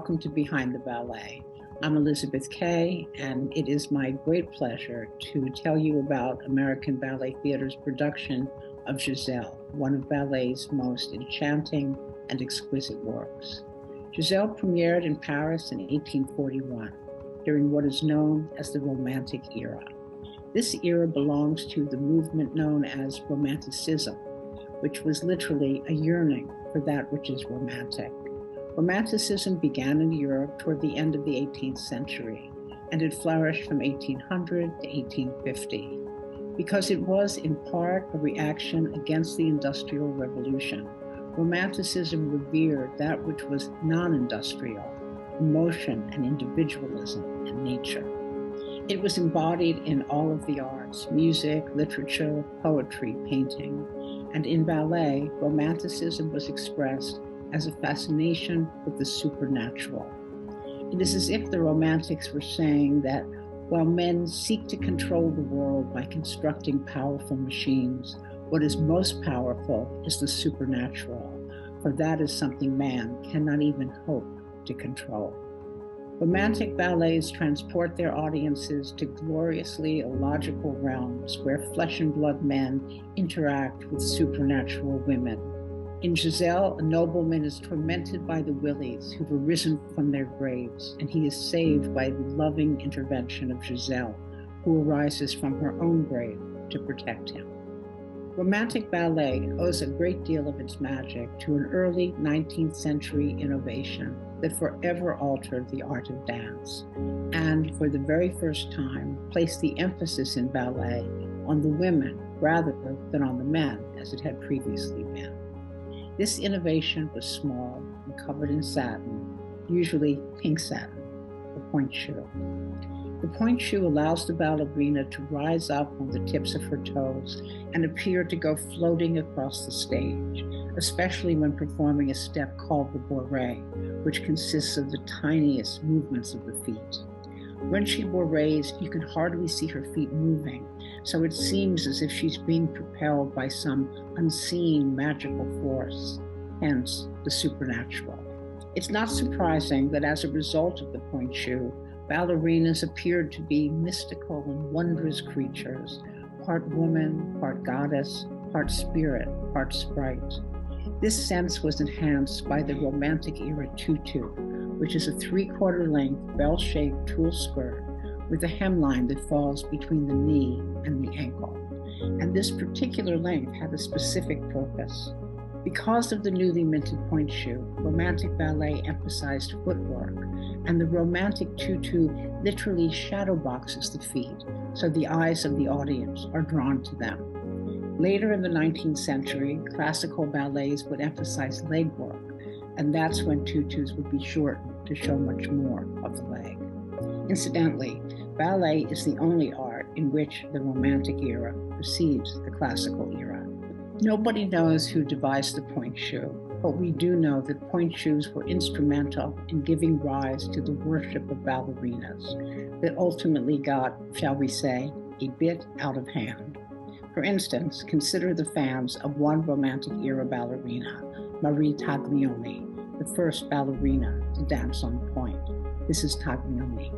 welcome to Behind the Ballet. I'm Elizabeth Kaye, and it is my great pleasure to tell you about American Ballet Theater's production of Giselle, one of ballet's most enchanting and exquisite works. Giselle premiered in Paris in 1841, during what is known as the Romantic era. This era belongs to the movement known as Romanticism, which was literally a yearning for that which is romantic. Romanticism began in Europe toward the end of the 18th century, and it flourished from 1800 to 1850. Because it was in part a reaction against the Industrial Revolution, Romanticism revered that which was non-industrial, emotion and individualism and nature. It was embodied in all of the arts, music, literature, poetry, painting, and in ballet, Romanticism was expressed as a fascination with the supernatural. It is as if the Romantics were saying that while men seek to control the world by constructing powerful machines, what is most powerful is the supernatural, for that is something man cannot even hope to control. Romantic ballets transport their audiences to gloriously illogical realms where flesh and blood men interact with supernatural women. In Giselle, a nobleman is tormented by the willies who've arisen from their graves, and he is saved by the loving intervention of Giselle, who arises from her own grave to protect him. Romantic ballet owes a great deal of its magic to an early 19th century innovation that forever altered the art of dance, and for the very first time placed the emphasis in ballet on the women rather than on the men as it had previously been. This innovation was small and covered in satin, usually pink satin, the pointe shoe. The pointe shoe allows the ballerina to rise up on the tips of her toes and appear to go floating across the stage, especially when performing a step called the bourrée, which consists of the tiniest movements of the feet. When she bourrées, you can hardly see her feet moving, so it seems as if she's being propelled by some unseen magical force, hence the supernatural. It's not surprising that as a result of the pointe shoe, ballerinas appeared to be mystical and wondrous creatures, part woman, part goddess, part spirit, part sprite. This sense was enhanced by the Romantic era tutu, which is a 3/4 length bell-shaped tulle skirt with a hemline that falls between the knee and the ankle. And this particular length had a specific purpose. Because of the newly minted pointe shoe, Romantic ballet emphasized footwork, and the Romantic tutu literally shadow boxes the feet, so the eyes of the audience are drawn to them. Later in the 19th century, classical ballets would emphasize leg work, and that's when tutus would be shortened to show much more of the leg. Incidentally, ballet is the only art in which the Romantic era precedes the classical era. Nobody knows who devised the pointe shoe, but we do know that pointe shoes were instrumental in giving rise to the worship of ballerinas that ultimately got, shall we say, a bit out of hand. For instance, consider the fans of one Romantic era ballerina, Marie Taglioni, the first ballerina to dance on pointe. This is Taglioni.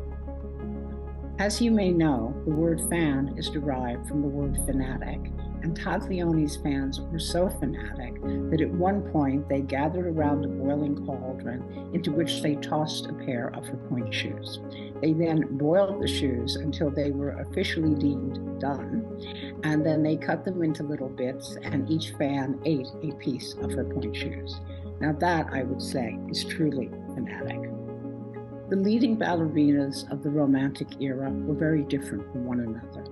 As you may know, the word fan is derived from the word fanatic, and Taglioni's fans were so fanatic that at one point they gathered around a boiling cauldron into which they tossed a pair of her pointe shoes. They then boiled the shoes until they were officially deemed done, and then they cut them into little bits, and each fan ate a piece of her pointe shoes. Now that, I would say, is truly fanatic. The leading ballerinas of the Romantic era were very different from one another.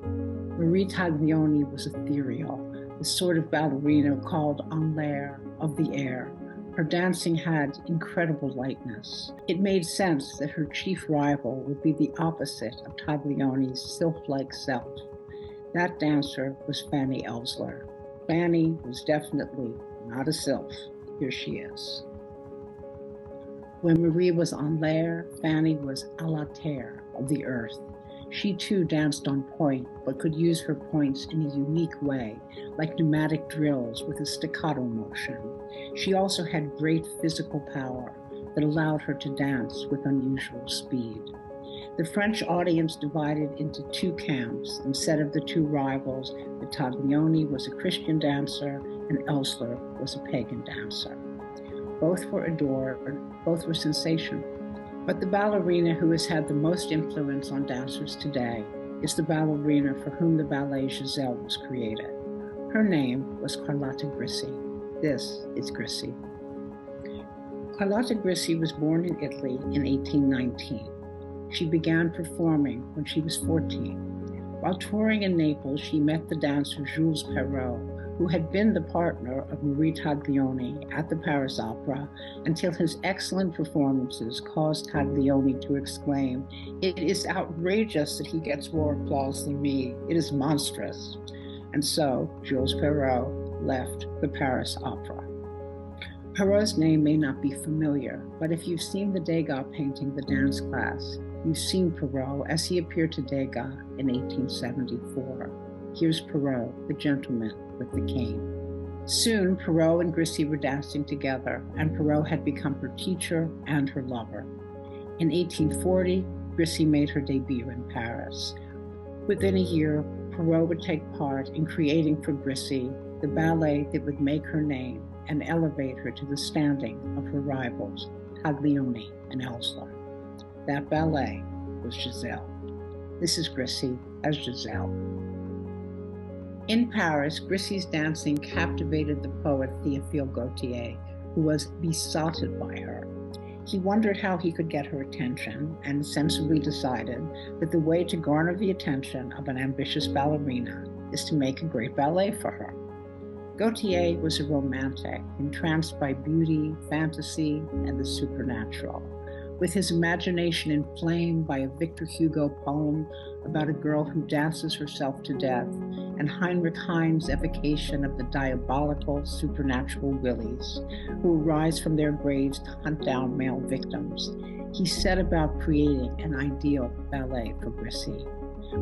Marie Taglioni was ethereal, the sort of ballerina called en l'air, of the air. Her dancing had incredible lightness. It made sense that her chief rival would be the opposite of Taglioni's sylph-like self. That dancer was Fanny Elssler. Fanny was definitely not a sylph. Here she is. When Marie was en l'air, Fanny was à la terre, of the earth. She too danced on pointe, but could use her points in a unique way, like pneumatic drills with a staccato motion. She also had great physical power, that allowed her to dance with unusual speed. The French audience divided into two camps. Instead of the two rivals, the Taglioni was a Christian dancer and Ellsler was a pagan dancer. Both were adored, both were sensational. But the ballerina who has had the most influence on dancers today is the ballerina for whom the ballet Giselle was created. Her name was Carlotta Grisi. This is Grisi. Carlotta Grisi was born in Italy in 1819. She began performing when she was 14. While touring in Naples, she met the dancer Jules Perrault, who had been the partner of Marie Taglioni at the Paris Opera until his excellent performances caused Taglioni to exclaim, "It is outrageous that he gets more applause than me. It is monstrous." And so Jules Perrault left the Paris Opera. Perrault's name may not be familiar, but if you've seen the Degas painting, The Dance Class, you've seen Perrault as he appeared to Degas in 1874. Here's Perrault, the gentleman with the cane. Soon, Perrault and Grisi were dancing together, and Perrault had become her teacher and her lover. In 1840, Grisi made her debut in Paris. Within a year, Perrault would take part in creating for Grisi the ballet that would make her name and elevate her to the standing of her rivals, Taglioni and Ellsler. That ballet was Giselle. This is Grisi as Giselle. In Paris, Grisi's dancing captivated the poet Théophile Gautier, who was besotted by her. He wondered how he could get her attention and sensibly decided that the way to garner the attention of an ambitious ballerina is to make a great ballet for her. Gautier was a romantic, entranced by beauty, fantasy, and the supernatural. With his imagination inflamed by a Victor Hugo poem about a girl who dances herself to death, and Heinrich Heine's evocation of the diabolical supernatural willies who arise from their graves to hunt down male victims, he set about creating an ideal ballet for Grisi.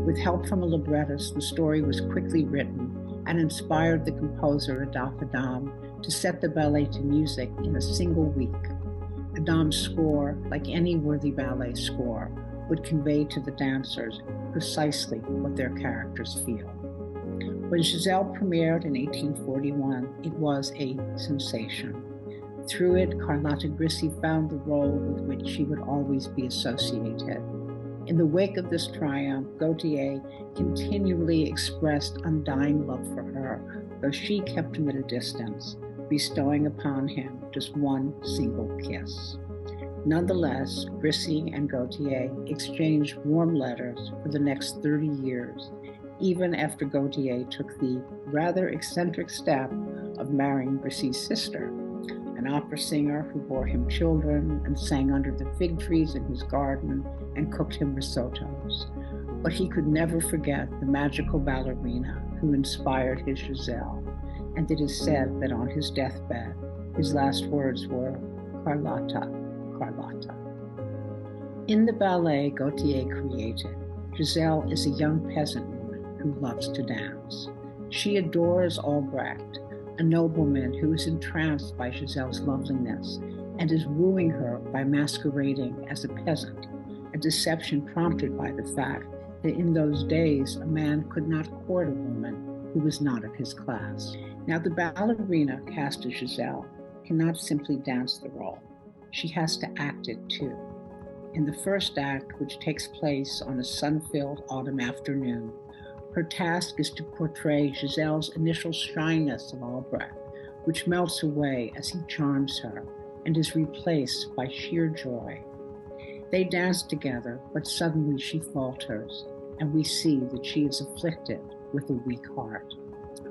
With help from a librettist, the story was quickly written and inspired the composer Adolphe Adam to set the ballet to music in a single week. Adam's score, like any worthy ballet score, would convey to the dancers precisely what their characters feel. When Giselle premiered in 1841, it was a sensation. Through it, Carlotta Grisi found the role with which she would always be associated. In the wake of this triumph, Gautier continually expressed undying love for her, though she kept him at a distance, bestowing upon him just one single kiss. Nonetheless, Grisi and Gautier exchanged warm letters for the next 30 years, even after Gautier took the rather eccentric step of marrying Grisi's sister, an opera singer who bore him children and sang under the fig trees in his garden and cooked him risottos. But he could never forget the magical ballerina who inspired his Giselle, and it is said that on his deathbed, his last words were, "Carlotta, Carlotta." In the ballet Gautier created, Giselle is a young peasant woman who loves to dance. She adores Albrecht, a nobleman who is entranced by Giselle's loveliness and is wooing her by masquerading as a peasant, a deception prompted by the fact that in those days a man could not court a woman who was not of his class. Now, the ballerina cast as Giselle cannot simply dance the role. She has to act it too. In the first act, which takes place on a sun-filled autumn afternoon, her task is to portray Giselle's initial shyness of Albrecht, which melts away as he charms her and is replaced by sheer joy. They dance together, but suddenly she falters, and we see that she is afflicted with a weak heart.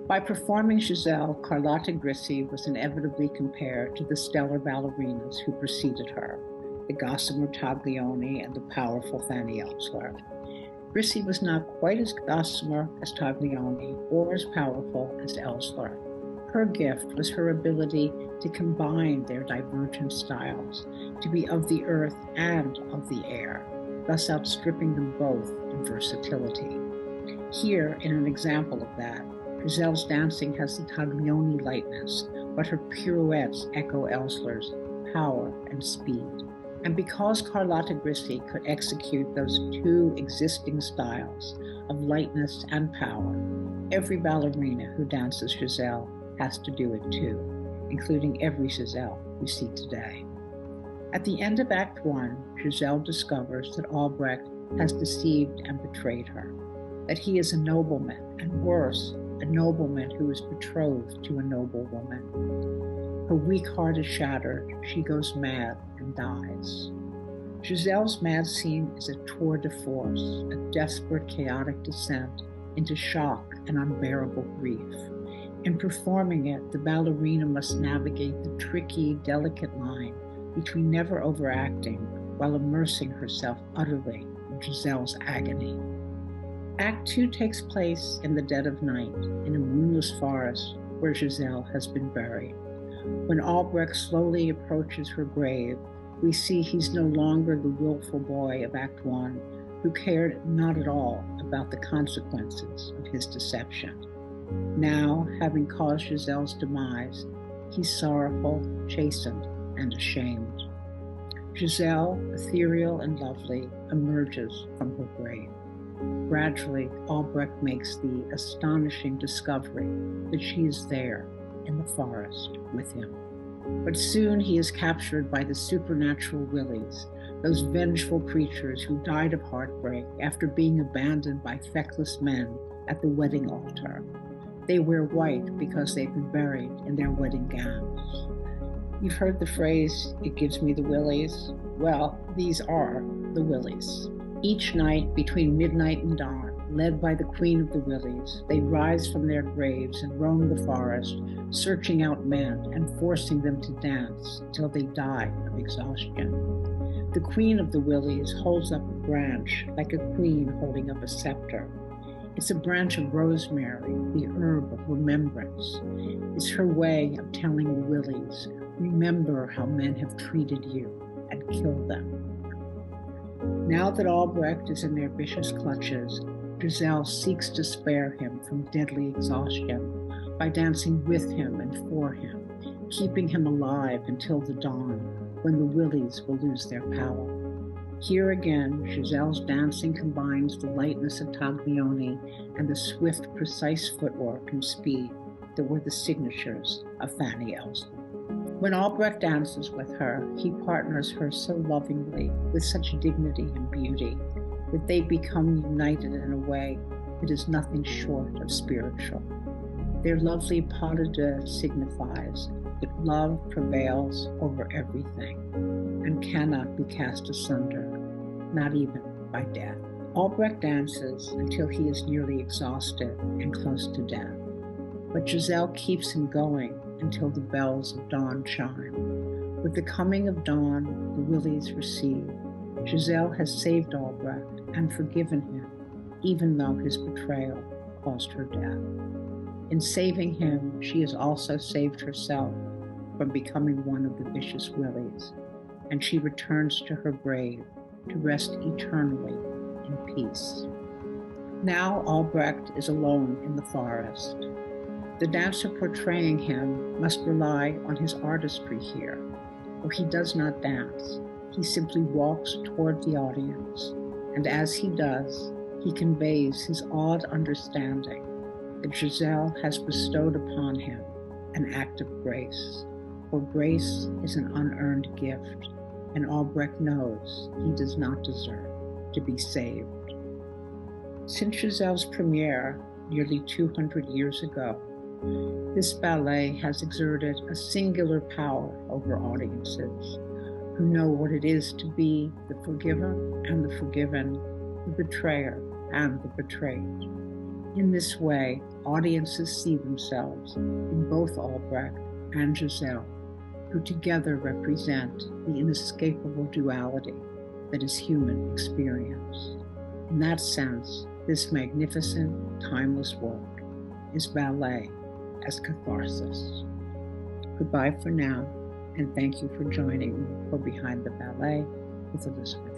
By performing Giselle, Carlotta Grisi was inevitably compared to the stellar ballerinas who preceded her, the gossamer Taglioni and the powerful Fanny Ellsler. Grisi was not quite as gossamer as Taglioni or as powerful as Ellsler. Her gift was her ability to combine their divergent styles, to be of the earth and of the air, thus outstripping them both in versatility. Here, in an example of that, Giselle's dancing has the Taglioni lightness, but her pirouettes echo Ellsler's power and speed. And because Carlotta Grisi could execute those two existing styles of lightness and power, every ballerina who dances Giselle has to do it too, including every Giselle we see today. At the end of Act 1, Giselle discovers that Albrecht has deceived and betrayed her, that he is a nobleman, and worse, a nobleman who is betrothed to a noble woman. Her weak heart is shattered, she goes mad and dies. Giselle's mad scene is a tour de force, a desperate, chaotic descent into shock and unbearable grief. In performing it, the ballerina must navigate the tricky, delicate line between never overacting while immersing herself utterly in Giselle's agony. Act 2 takes place in the dead of night in a moonless forest where Giselle has been buried. When Albrecht slowly approaches her grave, we see he's no longer the willful boy of Act 1 who cared not at all about the consequences of his deception. Now, having caused Giselle's demise, he's sorrowful, chastened, and ashamed. Giselle, ethereal and lovely, emerges from her grave. Gradually, Albrecht makes the astonishing discovery that she is there in the forest with him. But soon he is captured by the supernatural willies, those vengeful creatures who died of heartbreak after being abandoned by feckless men at the wedding altar. They wear white because they've been buried in their wedding gowns. You've heard the phrase, "It gives me the willies." Well, these are the willies. Each night between midnight and dawn, led by the Queen of the Willies, they rise from their graves and roam the forest, searching out men and forcing them to dance till they die of exhaustion. The Queen of the Willies holds up a branch like a queen holding up a scepter. It's a branch of rosemary, the herb of remembrance. It's her way of telling the Willies, remember how men have treated you and killed them. Now that Albrecht is in their vicious clutches, Giselle seeks to spare him from deadly exhaustion by dancing with him and for him, keeping him alive until the dawn, when the Willies will lose their power. Here again, Giselle's dancing combines the lightness of Taglioni and the swift, precise footwork and speed that were the signatures of Fanny Elson. When Albrecht dances with her, he partners her so lovingly, with such dignity and beauty, that they become united in a way that is nothing short of spiritual. Their lovely pas de deux signifies that love prevails over everything and cannot be cast asunder, not even by death. Albrecht dances until he is nearly exhausted and close to death, but Giselle keeps him going until the bells of dawn chime. With the coming of dawn, the Willies recede. Giselle has saved Albrecht and forgiven him, even though his betrayal caused her death. In saving him, she has also saved herself from becoming one of the vicious Willies, and she returns to her grave to rest eternally in peace. Now Albrecht is alone in the forest. The dancer portraying him must rely on his artistry here, for he does not dance. He simply walks toward the audience, and as he does, he conveys his awed understanding that Giselle has bestowed upon him an act of grace, for grace is an unearned gift, and Albrecht knows he does not deserve to be saved. Since Giselle's premiere nearly 200 years ago, this ballet has exerted a singular power over audiences who know what it is to be the forgiver and the forgiven, the betrayer and the betrayed. In this way, audiences see themselves in both Albrecht and Giselle, who together represent the inescapable duality that is human experience. In that sense, this magnificent, timeless work is ballet as catharsis. Goodbye for now, and thank you for joining me for Behind the Ballet with Elizabeth.